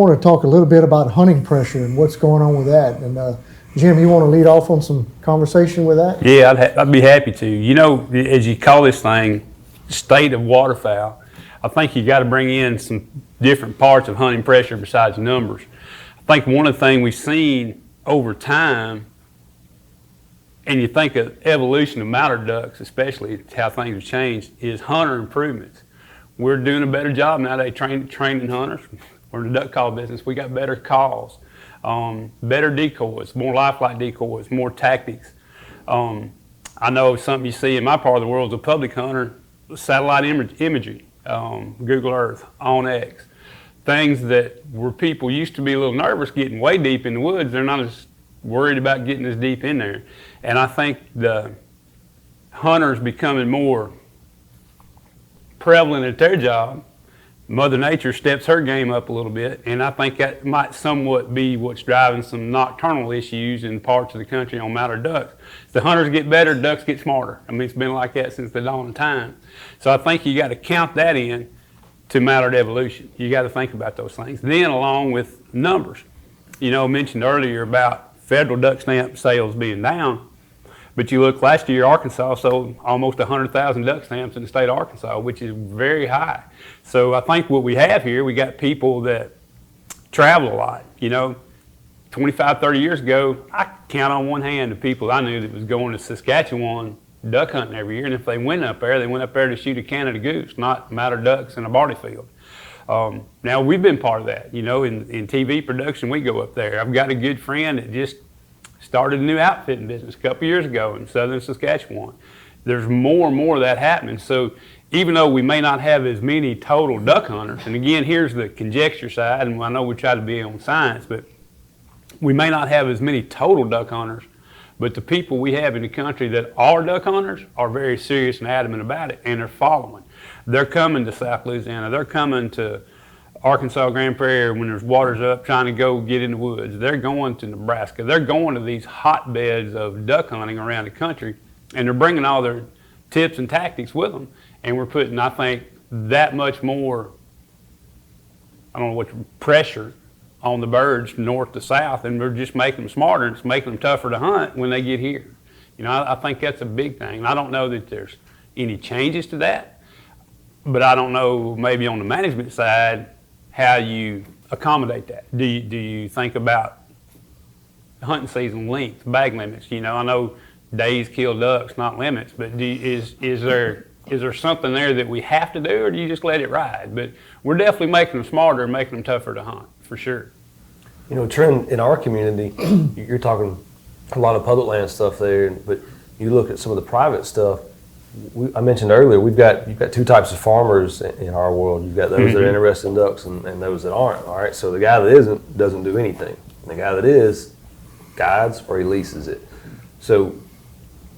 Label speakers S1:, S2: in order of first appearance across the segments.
S1: want to talk a little bit about hunting pressure and what's going on with that. And Jim, you want to lead off on some conversation with that?
S2: Yeah, I'd be happy to. You know, as you call this thing, state of waterfowl, I think you got to bring in some different parts of hunting pressure besides numbers. I think one of the things we've seen over time, and you think of evolution of mallard ducks, especially how things have changed, is hunter improvements. We're doing a better job nowadays training hunters. We're in the duck call business. We got better calls, better decoys, more lifelike decoys, more tactics. I know something you see in my part of the world as a public hunter, satellite imagery, Google Earth, on X. Things that where people used to be a little nervous getting way deep in the woods, they're not as worried about getting as deep in there. And I think the hunters becoming more prevalent at their job, Mother Nature steps her game up a little bit, and I think that might somewhat be what's driving some nocturnal issues in parts of the country on mallard ducks. As the hunters get better, ducks get smarter. I mean, it's been like that since the dawn of time. So I think you got to count that in to mallard evolution. You got to think about those things. Then along with numbers. You know, I mentioned earlier about federal duck stamp sales being down. But you look, last year Arkansas sold almost 100,000 duck stamps in the state of Arkansas, which is very high. So I think what we have here, we got people that travel a lot. You know, 25, 30 years ago, I count on one hand the people I knew that was going to Saskatchewan duck hunting every year. And if they went up there to shoot a Canada goose, not mallard ducks in a barley field. Now we've been part of that. You know, in TV production, we go up there. I've got a good friend that just started a new outfitting business a couple years ago in southern Saskatchewan. There's more and more of that happening. So even though we may not have as many total duck hunters, and again, here's the conjecture side, and I know we try to be on science, but we may not have as many total duck hunters, but the people we have in the country that are duck hunters are very serious and adamant about it, and they're following. They're coming to South Louisiana. They're coming to Arkansas, Grand Prairie, when there's waters up, trying to go get in the woods. They're going to Nebraska. They're going to these hotbeds of duck hunting around the country, and they're bringing all their tips and tactics with them. And we're putting, I think, that much more, I don't know what, pressure on the birds north to south, and we're just making them smarter, and it's making them tougher to hunt when they get here. You know, I think that's a big thing. And I don't know that there's any changes to that, but I don't know, maybe on the management side, how you accommodate that. Do you think about hunting season length, bag limits? You know, I know days kill ducks, not limits, but is there something there that we have to do, or do you just let it ride? But we're definitely making them smarter and making them tougher to hunt, for sure.
S3: You know, Trent, in our community, you're talking a lot of public land stuff there, but you look at some of the private stuff. I mentioned earlier, you've got two types of farmers in our world. You've got those that are interested in ducks and those that aren't. All right, so the guy that isn't doesn't do anything. And the guy that is guides or he leases it. So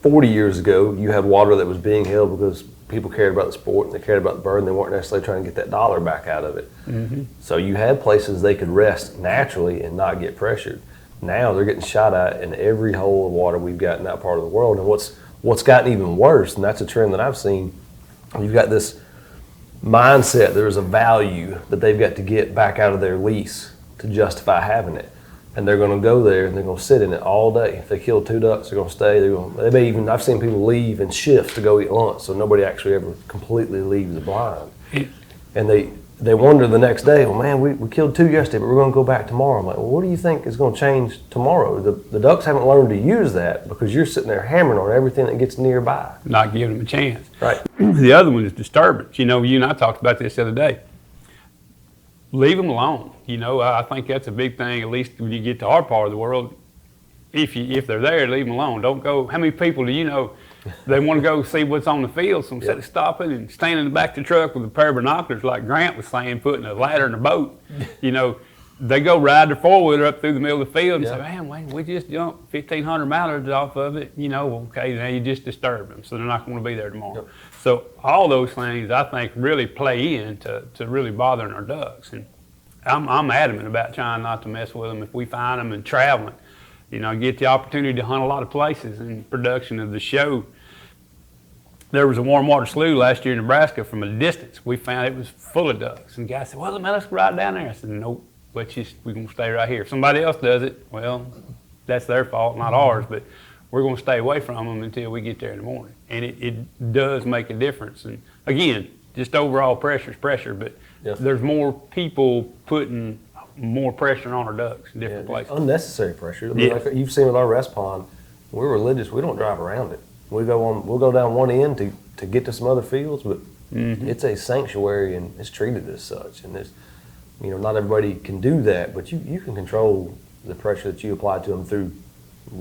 S3: 40 years ago, you had water that was being held because people cared about the sport and they cared about the bird and they weren't necessarily trying to get that dollar back out of it. Mm-hmm. So you had places they could rest naturally and not get pressured. Now they're getting shot at in every hole of water we've got in that part of the world. And what's gotten even worse, and that's a trend that I've seen, you've got this mindset, there's a value that they've got to get back out of their lease to justify having it. And they're going to go there and they're going to sit in it all day. If they kill 2 ducks, they're going to stay. I've seen people leave in shifts to go eat lunch, so nobody actually ever completely leaves the blind. And they wonder the next day, well, man, we killed 2 yesterday, but we're going to go back tomorrow. I'm like, well, what do you think is going to change tomorrow? The ducks haven't learned to use that because you're sitting there hammering on everything that gets nearby.
S2: Not giving them a chance.
S3: Right.
S2: The other one is disturbance. You know, you and I talked about this the other day. Leave them alone. You know, I think that's a big thing, at least when you get to our part of the world. If they're there, leave them alone. Don't go. How many people do you know, they want to go see what's on the field, so instead of stopping and standing in the back of the truck with a pair of binoculars, like Grant was saying, putting a ladder in a boat, you know, they go ride their four-wheeler up through the middle of the field and say, man, we just jumped 1,500 mallards off of it. You know, okay, now you just disturbed them, so they're not going to be there tomorrow. Yep. So all those things, I think, really play into really bothering our ducks. And I'm adamant about trying not to mess with them if we find them and traveling. You know, get the opportunity to hunt a lot of places in production of the show. There was a warm water slough last year in Nebraska. From a distance, we found it was full of ducks. And the guy said, well, man, let's ride down there. I said, nope, we're gonna stay right here. If somebody else does it, well, that's their fault, not ours, but we're gonna stay away from them until we get there in the morning. And it does make a difference. And again, just overall pressure is pressure, but
S3: Yes.
S2: there's more people putting more pressure on our ducks in different places.
S3: Unnecessary pressure. I mean,
S2: Yeah.
S3: like you've seen with our rest pond, we're religious. We don't drive around it. We'll go down one end to get to some other fields, but it's a sanctuary and it's treated as such. And there's, not everybody can do that, but you can control the pressure that you apply to them through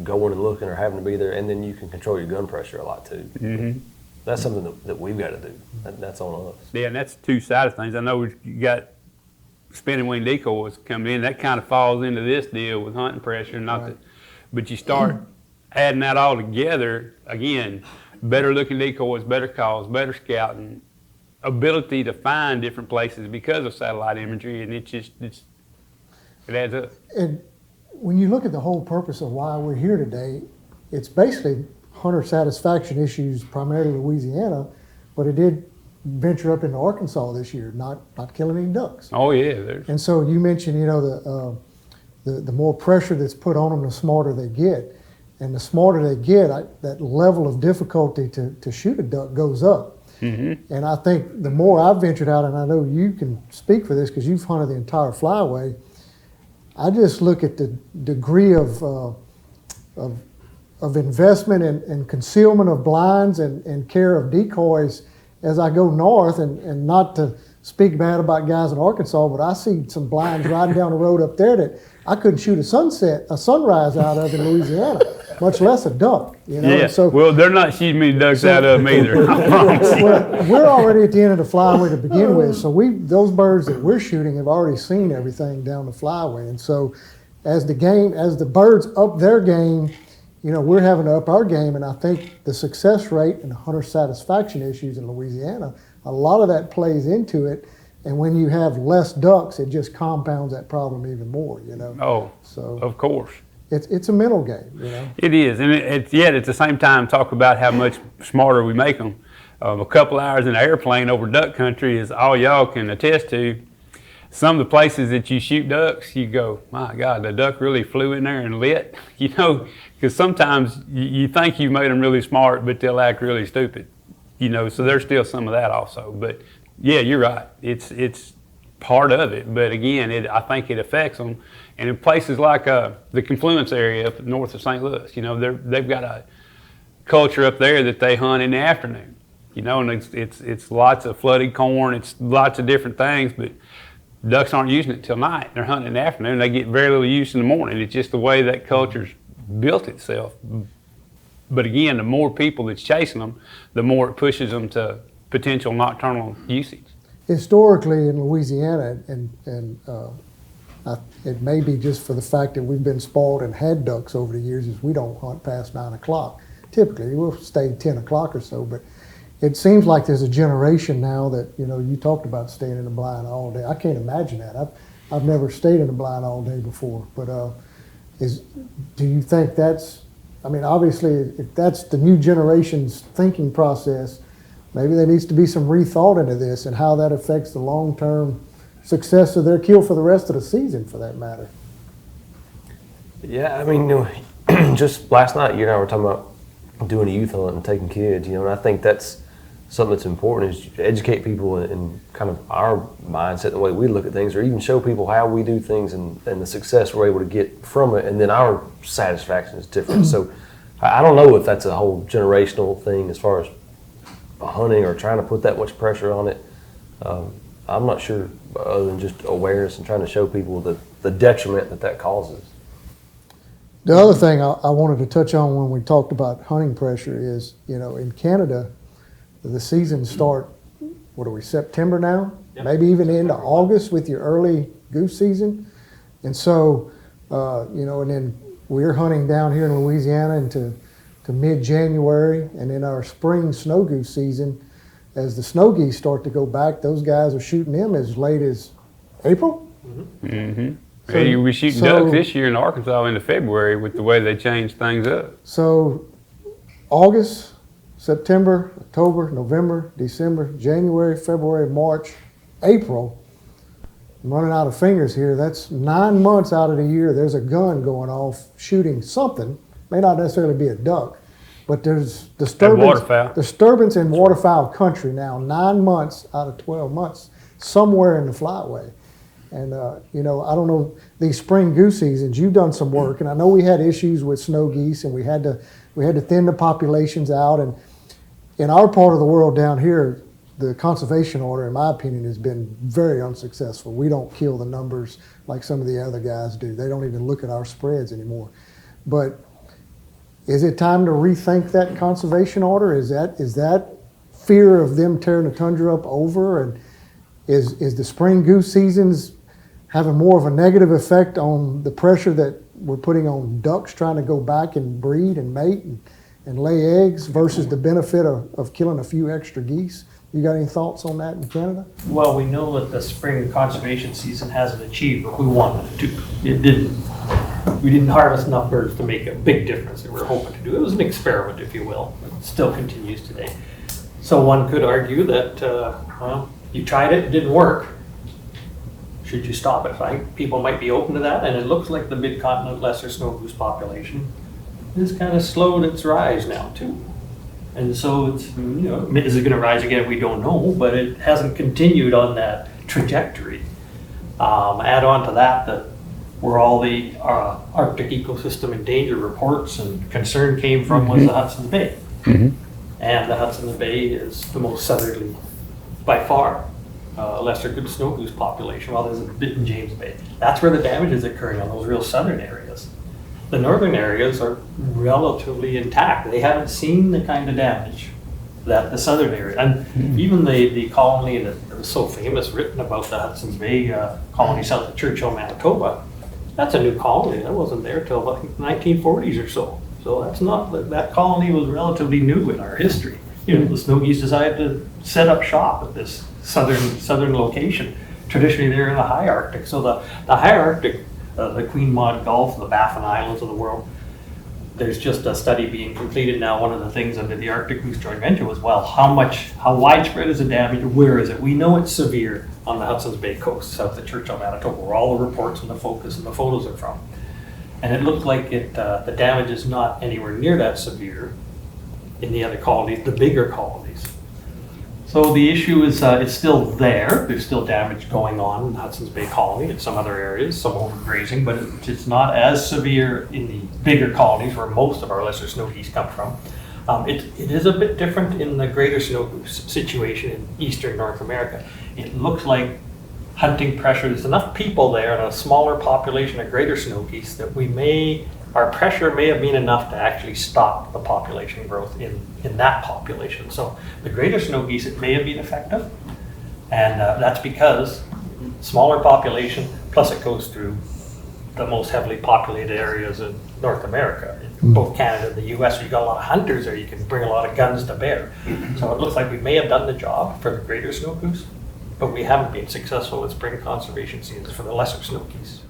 S3: going and looking or having to be there, and then you can control your gun pressure a lot too.
S2: Mm-hmm.
S3: That's something that we've got to do. That's on us.
S2: Yeah, and that's two sides of things. I know you got spinning wing decoys coming in. That kind of falls into this deal with hunting pressure, but you start adding that all together. Again, better looking decoys, better calls, better scouting, ability to find different places because of satellite imagery, and it adds up.
S1: And when you look at the whole purpose of why we're here today, it's basically hunter satisfaction issues, primarily Louisiana, but it did venture up into Arkansas this year, not killing any ducks.
S2: Oh yeah,
S1: And so you mentioned, the more pressure that's put on them, the smarter they get. And the smarter they get, that level of difficulty to shoot a duck goes up.
S2: Mm-hmm.
S1: And I think the more I've ventured out, and I know you can speak for this because you've hunted the entire flyway, I just look at the degree of investment and concealment of blinds and care of decoys as I go north, and not to speak bad about guys in Arkansas, but I see some blinds riding down the road up there that I couldn't shoot a sunrise out of in Louisiana, much less a duck.
S2: Yeah.
S1: So,
S2: well, they're not shooting many ducks out of them either. I promise you.
S1: well, we're already at the end of the flyway to begin with, so those birds that we're shooting have already seen everything down the flyway, and so as the birds up their game, we're having to up our game, and I think the success rate and the hunter satisfaction issues in Louisiana, a lot of that plays into it. And when you have less ducks, it just compounds that problem even more,
S2: Oh,
S1: So
S2: of course.
S1: it's a mental game,
S2: It is, and yet at the same time, talk about how much smarter we make them. A couple hours in an airplane over duck country is all y'all can attest to. Some of the places that you shoot ducks, you go, my God, the duck really flew in there and lit, because sometimes you think you made them really smart, but they'll act really stupid, so there's still some of that also. But yeah, you're right. It's part of it, but again, I think it affects them. And in places like the Confluence area up north of St. Louis, they've got a culture up there that they hunt in the afternoon, and it's lots of flooded corn, it's lots of different things, but ducks aren't using it till night. They're hunting in the afternoon. They get very little use in the morning. It's just the way that culture's built itself. But again, the more people that's chasing them, the more it pushes them to potential nocturnal usage.
S1: Historically in Louisiana, it may be just for the fact that we've been spoiled and had ducks over the years, is we don't hunt past 9 o'clock. Typically, we'll stay 10 o'clock or so, but it seems like there's a generation now that, you talked about staying in the blind all day. I can't imagine that. I've never stayed in the blind all day before, but do you think obviously if that's the new generation's thinking process, maybe there needs to be some rethought into this and how that affects the long-term success of their kill for the rest of the season, for that matter.
S3: Yeah, just last night, you and I were talking about doing a youth hunt and taking kids, and I think that's something that's important, is to educate people in kind of our mindset, the way we look at things, or even show people how we do things and the success we're able to get from it, and then our satisfaction is different. So I don't know if that's a whole generational thing as far as hunting or trying to put that much pressure on it. I'm not sure, other than just awareness and trying to show people the detriment that causes.
S1: The other thing I wanted to touch on when we talked about hunting pressure is, in Canada, the seasons start, September now? Yep. Maybe even into August with your early goose season. And so, and then we're hunting down here in Louisiana into mid-January, and in our spring snow goose season, as the snow geese start to go back, those guys are shooting them as late as April.
S2: Mm-hmm. So, yeah, we're shooting ducks this year in Arkansas into February with the way they changed things up.
S1: So August, September, October, November, December, January, February, March, April, I'm running out of fingers here. That's 9 months out of the year. There's a gun going off shooting something. May not necessarily be a duck, but there's
S2: waterfowl.
S1: disturbance in waterfowl country now. 9 months out of 12 months, somewhere in the flyway. And you know, I don't know, these spring goose seasons. You've done some work, and I know we had issues with snow geese, and we had to thin the populations out. And in our part of the world down here, the conservation order, in my opinion, has been very unsuccessful. We don't kill the numbers like some of the other guys do. They don't even look at our spreads anymore. But is it time to rethink that conservation order? Is that fear of them tearing the tundra up over? And is the spring goose seasons having more of a negative effect on the pressure that we're putting on ducks trying to go back and breed and mate and lay eggs versus the benefit of killing a few extra geese? You got any thoughts on that in Canada?
S4: Well, we know that the spring conservation season hasn't achieved what we wanted it to. It didn't. We didn't harvest enough birds to make a big difference that we were hoping to do. It was an experiment, if you will. It still continues today. So one could argue that, well, you tried it, it didn't work. Should you stop it, right? People might be open to that, and it looks like the mid-continent lesser snow goose population has kind of slowed its rise now, too. And so it's, you know, is it going to rise again? We don't know, but it hasn't continued on that trajectory. Add on to that where all the Arctic ecosystem in danger reports and concern came from was the Hudson's Bay. And the Hudson's Bay is the most southerly, by far, lesser good snow goose population, while there's a bit in James Bay. That's where the damage is occurring on those real southern areas. The northern areas are relatively intact. They haven't seen the kind of damage that the southern area, and even the colony that was so famous, written about the Hudson's Bay colony south of Churchill, Manitoba, that's a new colony. That wasn't there till the 1940s or so. So that's not, that colony was relatively new in our history. You know, the snow geese decided to set up shop at this southern location. Traditionally, they're in the high Arctic. So the high Arctic, the Queen Maud Gulf, the Baffin Islands of the world, there's just a study being completed now. One of the things under the Arctic Goose Joint Venture was, well, how widespread is the damage? Where is it? We know it's severe on the Hudson's Bay coast, south of Churchill, Manitoba, where all the reports and the focus and the photos are from. And it looked like the damage is not anywhere near that severe in the other colonies, the bigger colonies. So the issue is it's still there. There's still damage going on in the Hudson's Bay colony and some other areas, some overgrazing, but it's not as severe in the bigger colonies where most of our lesser snow geese come from. It is a bit different in the greater snow goose situation in eastern North America. It looks like hunting pressure, there's enough people there and a smaller population of greater snow geese that our pressure may have been enough to actually stop the population growth in that population. So the greater snow geese, it may have been effective, and that's because smaller population, plus it goes through the most heavily populated areas in North America, in both Canada and the US. You've got a lot of hunters there, you can bring a lot of guns to bear. So it looks like we may have done the job for the greater snow goose, but we haven't been successful with spring conservation seasons for the lesser snow geese.